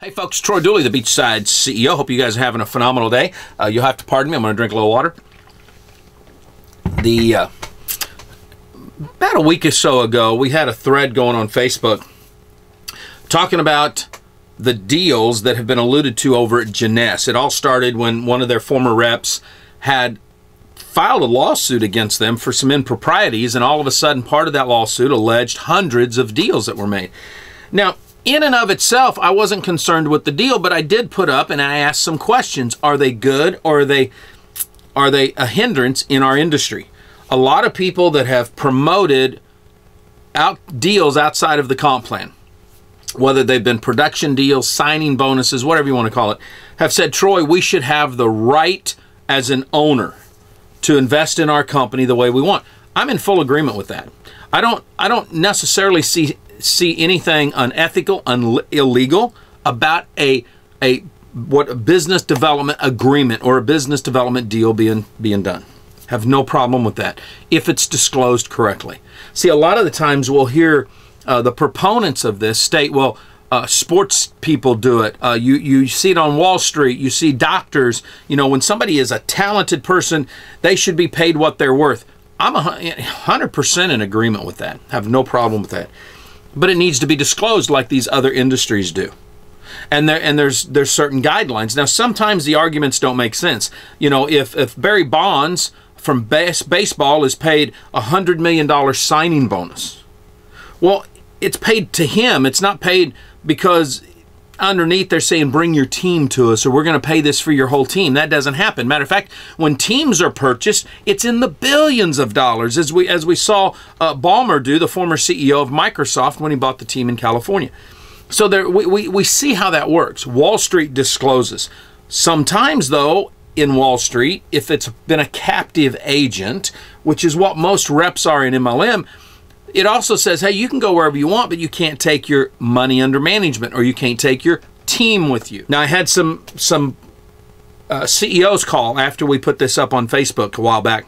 Hey folks, Troy Dooley, the Beachside CEO. Hope you guys are having a phenomenal day. You'll have to pardon me. I'm going to drink a little water. About a week or so ago, we had a thread going on Facebook talking about the deals that have been alluded to over at Jeunesse. It all started when one of their former reps had filed a lawsuit against them for some improprieties, and all of a sudden part of that lawsuit alleged hundreds of deals that were made. Now, in and of itself, I wasn't concerned with the deal, but I did put up and I asked some questions. Are they good, or are they a hindrance in our industry? A lot of people that have promoted deals outside of the comp plan, whether they've been production deals, signing bonuses, whatever you want to call it, have said, Troy, we should have the right as an owner to invest in our company the way we want. I'm in full agreement with that. I don't necessarily see anything unethical, illegal about a business development agreement or a business development deal being done. Have no problem with that if it's disclosed correctly. See, a lot of the times we'll hear the proponents of this state, well, sports people do it. You see it on Wall Street. You see doctors. You know, when somebody is a talented person, they should be paid what they're worth. I'm 100% in agreement with that. Have no problem with that. But it needs to be disclosed like these other industries do. And there's certain guidelines. Now, sometimes the arguments don't make sense. You know, if Barry Bonds from baseball is paid $100 million signing bonus, well, it's paid to him. It's not paid because underneath they're saying, bring your team to us, or we're going to pay this for your whole team. That doesn't happen. Matter of fact, when teams are purchased, it's in the billions of dollars, as we saw Ballmer do, the former CEO of Microsoft, when he bought the team in California. So we see how that works. Wall Street discloses. Sometimes, though, in Wall Street, if it's been a captive agent, which is what most reps are in MLM, it also says, hey, you can go wherever you want, but you can't take your money under management, or you can't take your team with you. Now, I had some CEOs call after we put this up on Facebook a while back.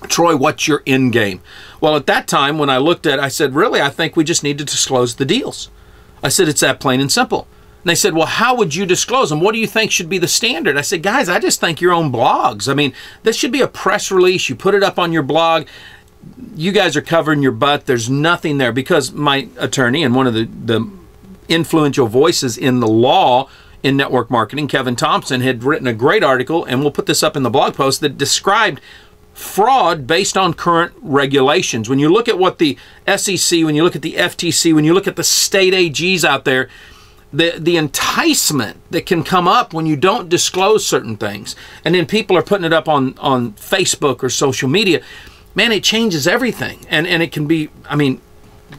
Troy, what's your end game? Well, at that time, when I looked at it, I said, really, I think we just need to disclose the deals. I said, it's that plain and simple. And they said, well, how would you disclose them? What do you think should be the standard? I said, guys, I just think your own blogs. I mean, this should be a press release. You put it up on your blog. You guys are covering your butt. There's nothing there, because my attorney and one of the influential voices in the law in network marketing, Kevin Thompson, had written a great article, and we'll put this up in the blog post, that described fraud based on current regulations. When you look at what the SEC, when you look at the FTC, when you look at the state AGs out there, the enticement that can come up when you don't disclose certain things, and then people are putting it up on Facebook or social media, man, it changes everything. And it can be, I mean,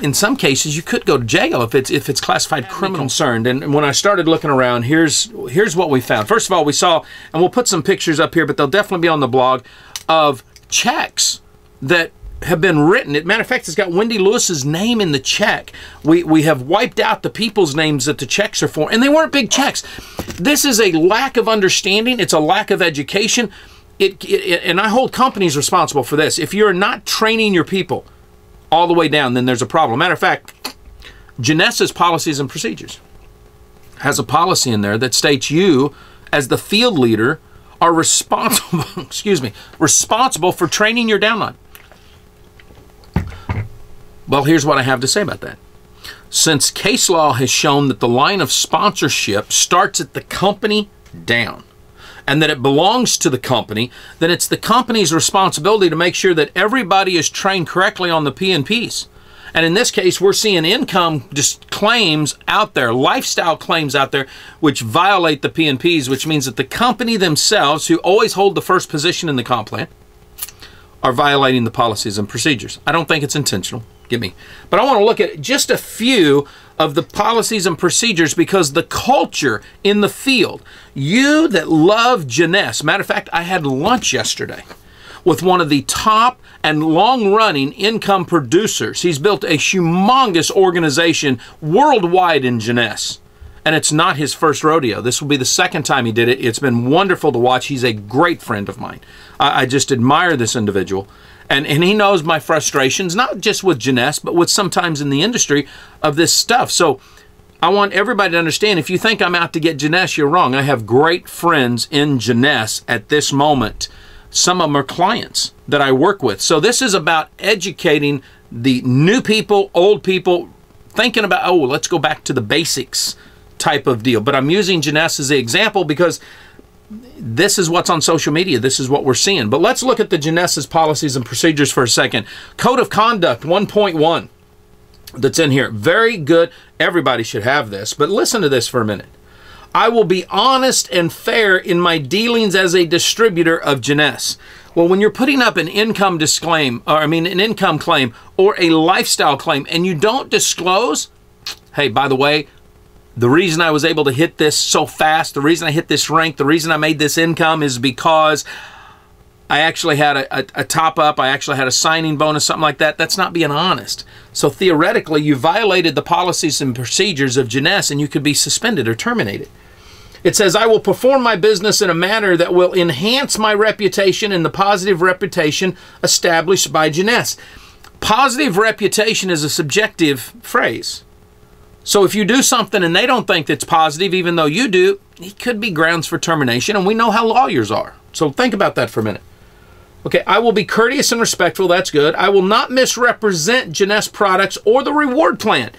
in some cases you could go to jail if it's classified criminal concerned. And when I started looking around, here's what we found. First of all, we saw, and we'll put some pictures up here, but they'll definitely be on the blog, of checks that have been written. Matter of fact, it's got Wendy Lewis's name in the check. We have wiped out the people's names that the checks are for, and they weren't big checks. This is a lack of understanding. It's a lack of education. And I hold companies responsible for this. If you're not training your people all the way down, then there's a problem. Matter of fact, Jeunesse's policies and procedures has a policy in there that states you, as the field leader, are responsible, responsible for training your downline. Well, here's what I have to say about that. Since case law has shown that the line of sponsorship starts at the company down, and that it belongs to the company, then it's the company's responsibility to make sure that everybody is trained correctly on the P&Ps. And in this case, we're seeing income claims out there, lifestyle claims out there, which violate the P&Ps, which means that the company themselves, who always hold the first position in the comp plan, are violating the policies and procedures. I don't think it's intentional. Get me. But I want to look at just a few of the policies and procedures, because the culture in the field, you that love Jeunesse, matter of fact, I had lunch yesterday with one of the top and long-running income producers. He's built a humongous organization worldwide in Jeunesse, and it's not his first rodeo. This will be the second time he did it. It's been wonderful to watch. He's a great friend of mine. I just admire this individual. And he knows my frustrations, not just with Jeunesse, but with sometimes in the industry of this stuff. So I want everybody to understand, if you think I'm out to get Jeunesse, you're wrong. I have great friends in Jeunesse at this moment. Some of them are clients that I work with. So this is about educating the new people, old people, thinking about, oh, let's go back to the basics type of deal. But I'm using Jeunesse as the example because this is what's on social media. This is what we're seeing. But let's look at the Jeunesse's policies and procedures for a second. Code of Conduct 1.1 that's in here. Very good. Everybody should have this. But listen to this for a minute. I will be honest and fair in my dealings as a distributor of Jeunesse. Well, when you're putting up an income claim or a lifestyle claim and you don't disclose, hey, by the way, the reason I was able to hit this so fast, the reason I hit this rank, the reason I made this income is because I actually had a top up, I actually had a signing bonus, something like that. That's not being honest. So theoretically, you violated the policies and procedures of Jeunesse and you could be suspended or terminated. It says, I will perform my business in a manner that will enhance my reputation and the positive reputation established by Jeunesse. Positive reputation is a subjective phrase. So if you do something and they don't think it's positive, even though you do, it could be grounds for termination, and we know how lawyers are. So think about that for a minute. Okay, I will be courteous and respectful. That's good. I will not misrepresent Jeunesse products or the reward plan.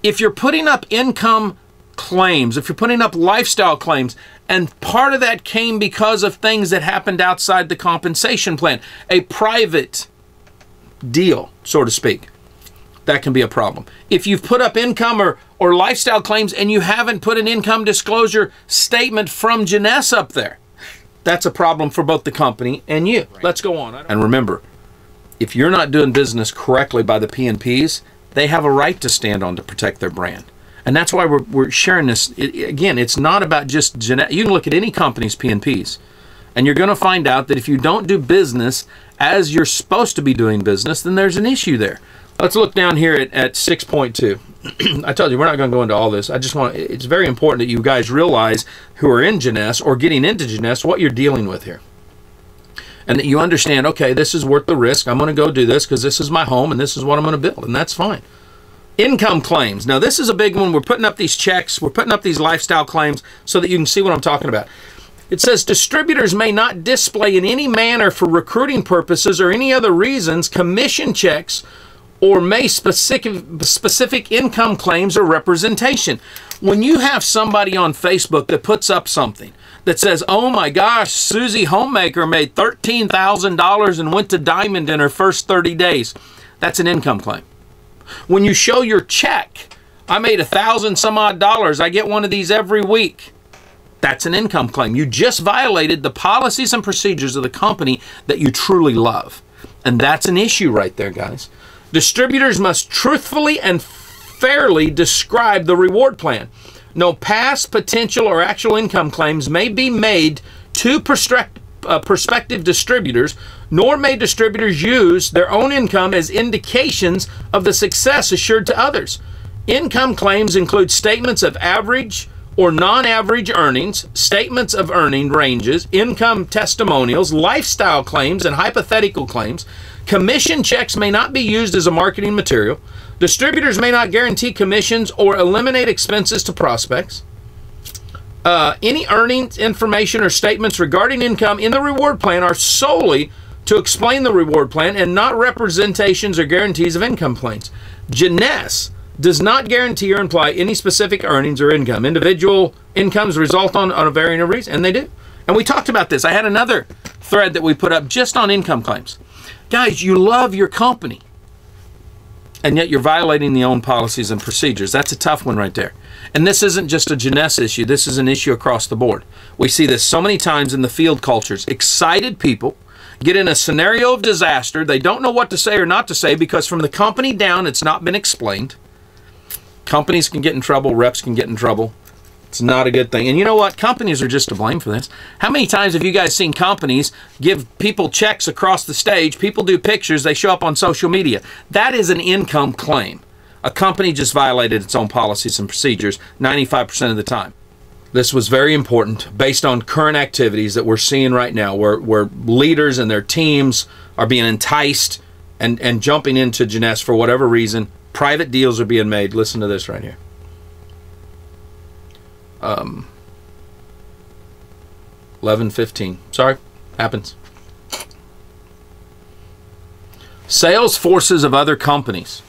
If you're putting up income claims, if you're putting up lifestyle claims, and part of that came because of things that happened outside the compensation plan, a private deal, so to speak, that can be a problem. If you've put up income or lifestyle claims and you haven't put an income disclosure statement from Jeunesse up there, that's a problem for both the company and you. Right. Let's go on. And remember, if you're not doing business correctly by the P&Ps, they have a right to stand on to protect their brand. And that's why we're sharing this. Again, it's not about just Jeunesse. You can look at any company's P&Ps, and you're going to find out that if you don't do business as you're supposed to be doing business, then there's an issue there. Let's look down here at 6.2. I told you we're not going to go into all this. It's very important that you guys realize who are in Jeunesse or getting into Jeunesse what you're dealing with here. And that you understand, okay, this is worth the risk. I'm going to go do this because this is my home and this is what I'm going to build, and that's fine. Income claims. Now, this is a big one. We're putting up these checks. We're putting up these lifestyle claims so that you can see what I'm talking about. It says distributors may not display in any manner for recruiting purposes or any other reasons commission checks or may specific income claims or representation. When you have somebody on Facebook that puts up something that says, oh my gosh, Susie Homemaker made $13,000 and went to Diamond in her first 30 days, that's an income claim. When you show your check, I made $1,000 some odd dollars, I get one of these every week, that's an income claim. You just violated the policies and procedures of the company that you truly love. And that's an issue right there, guys. Distributors must truthfully and fairly describe the reward plan. No past, potential, or actual income claims may be made to prospective distributors, nor may distributors use their own income as indications of the success assured to others. Income claims include statements of average or non-average earnings, statements of earning ranges, income testimonials, lifestyle claims, and hypothetical claims. Commission checks may not be used as a marketing material. Distributors may not guarantee commissions or eliminate expenses to prospects. Any earnings information or statements regarding income in the reward plan are solely to explain the reward plan and not representations or guarantees of income plans. Jeunesse does not guarantee or imply any specific earnings or income. Individual incomes result on a varying of reasons, and they do. And we talked about this. I had another thread that we put up just on income claims. Guys, you love your company, and yet you're violating the own policies and procedures. That's a tough one right there. And this isn't just a Jeunesse issue. This is an issue across the board. We see this so many times in the field cultures. Excited people get in a scenario of disaster. They don't know what to say or not to say because from the company down, it's not been explained. Companies can get in trouble. Reps can get in trouble. It's not a good thing. And you know what? Companies are just to blame for this. How many times have you guys seen companies give people checks across the stage? People do pictures. They show up on social media. That is an income claim. A company just violated its own policies and procedures 95% of the time. This was very important based on current activities that we're seeing right now where leaders and their teams are being enticed and jumping into Jeunesse for whatever reason. Private deals are being made. Listen to this right here. 11:15. Sorry, happens. Sales forces of other companies.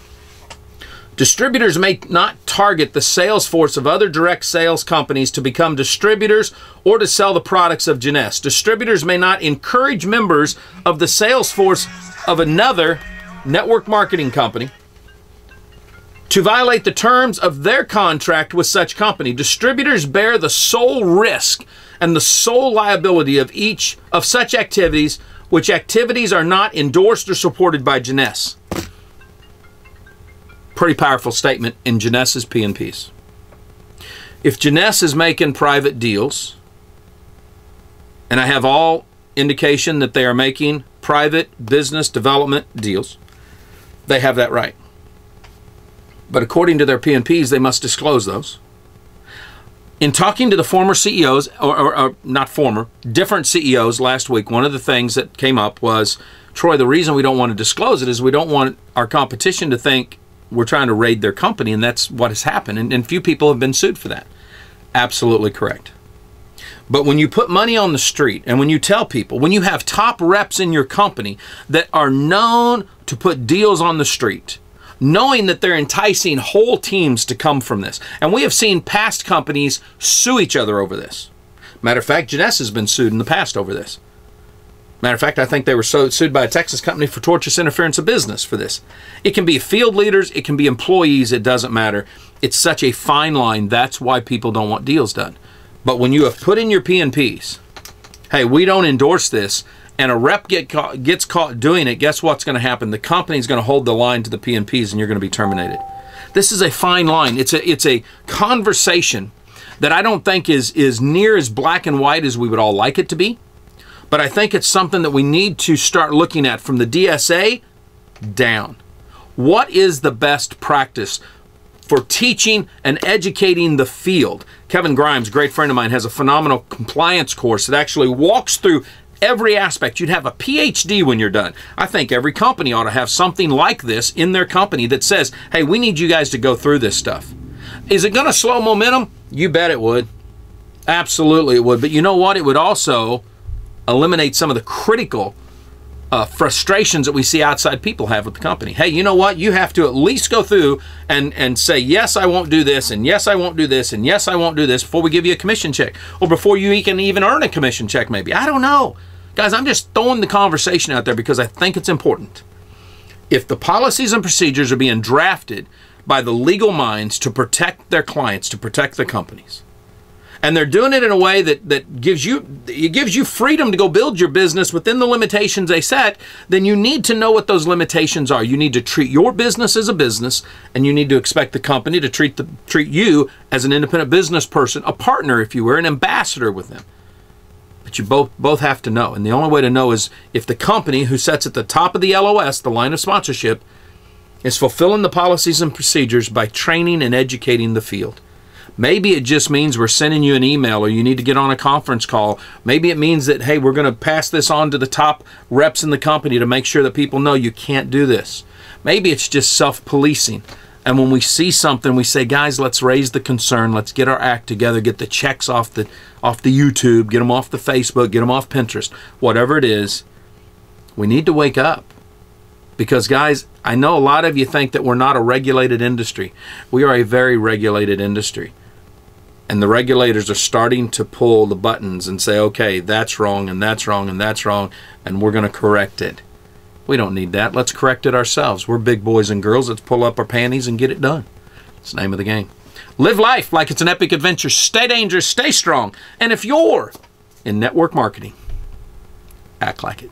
Distributors may not target the sales force of other direct sales companies to become distributors or to sell the products of Jeunesse. Distributors may not encourage members of the sales force of another network marketing company to violate the terms of their contract with such company. Distributors bear the sole risk and the sole liability of each of such activities, which activities are not endorsed or supported by Jeunesse. Pretty powerful statement in Jeunesse's P&Ps. If Jeunesse is making private deals, and I have all indication that they are making private business development deals, they have that right. But according to their P&Ps, they must disclose those. In talking to the former CEOs, or not former, different CEOs last week, one of the things that came up was, Troy, the reason we don't want to disclose it is we don't want our competition to think we're trying to raid their company, and that's what has happened. And few people have been sued for that. Absolutely correct. But when you put money on the street, and when you tell people, when you have top reps in your company that are known to put deals on the street, knowing that they're enticing whole teams to come from this. And we have seen past companies sue each other over this. Matter of fact, Jeunesse has been sued in the past over this. Matter of fact, I think they were sued by a Texas company for tortious interference of business for this. It can be field leaders, it can be employees, it doesn't matter. It's such a fine line. That's why people don't want deals done. But when you have put in your P&Ps, hey, we don't endorse this, and a rep gets caught doing it, guess what's going to happen? The company's going to hold the line to the P&Ps, and you're going to be terminated. This is a fine line. It's a conversation that I don't think is near as black and white as we would all like it to be. But I think it's something that we need to start looking at from the DSA down. What is the best practice for teaching and educating the field? Kevin Grimes, a great friend of mine, has a phenomenal compliance course that actually walks through every aspect. You'd have a PhD when you're done. I think every company ought to have something like this in their company that says, hey, we need you guys to go through this stuff. Is it going to slow momentum? You bet it would. Absolutely it would. But you know what? It would also eliminate some of the critical frustrations that we see outside people have with the company. Hey, you know what? You have to at least go through and say, yes, I won't do this, and yes, I won't do this, and yes, I won't do this before we give you a commission check, or before you can even earn a commission check maybe. I don't know. Guys, I'm just throwing the conversation out there because I think it's important. If the policies and procedures are being drafted by the legal minds to protect their clients, to protect their companies, and they're doing it in a way that gives you freedom to go build your business within the limitations they set, then you need to know what those limitations are. You need to treat your business as a business, and you need to expect the company to treat you as an independent business person, a partner, if you were, an ambassador with them. But you both have to know. And the only way to know is if the company who sits at the top of the LOS, the line of sponsorship, is fulfilling the policies and procedures by training and educating the field. Maybe it just means we're sending you an email, or you need to get on a conference call. Maybe it means that, hey, we're going to pass this on to the top reps in the company to make sure that people know you can't do this. Maybe it's just self-policing. And when we see something, we say, guys, let's raise the concern. Let's get our act together, get the checks off the YouTube, get them off the Facebook, get them off Pinterest. Whatever it is, we need to wake up. Because, guys, I know a lot of you think that we're not a regulated industry. We are a very regulated industry. And the regulators are starting to pull the buttons and say, okay, that's wrong, and that's wrong, and that's wrong, and we're going to correct it. We don't need that. Let's correct it ourselves. We're big boys and girls. Let's pull up our panties and get it done. It's the name of the game. Live life like it's an epic adventure. Stay dangerous, stay strong. And if you're in network marketing, act like it.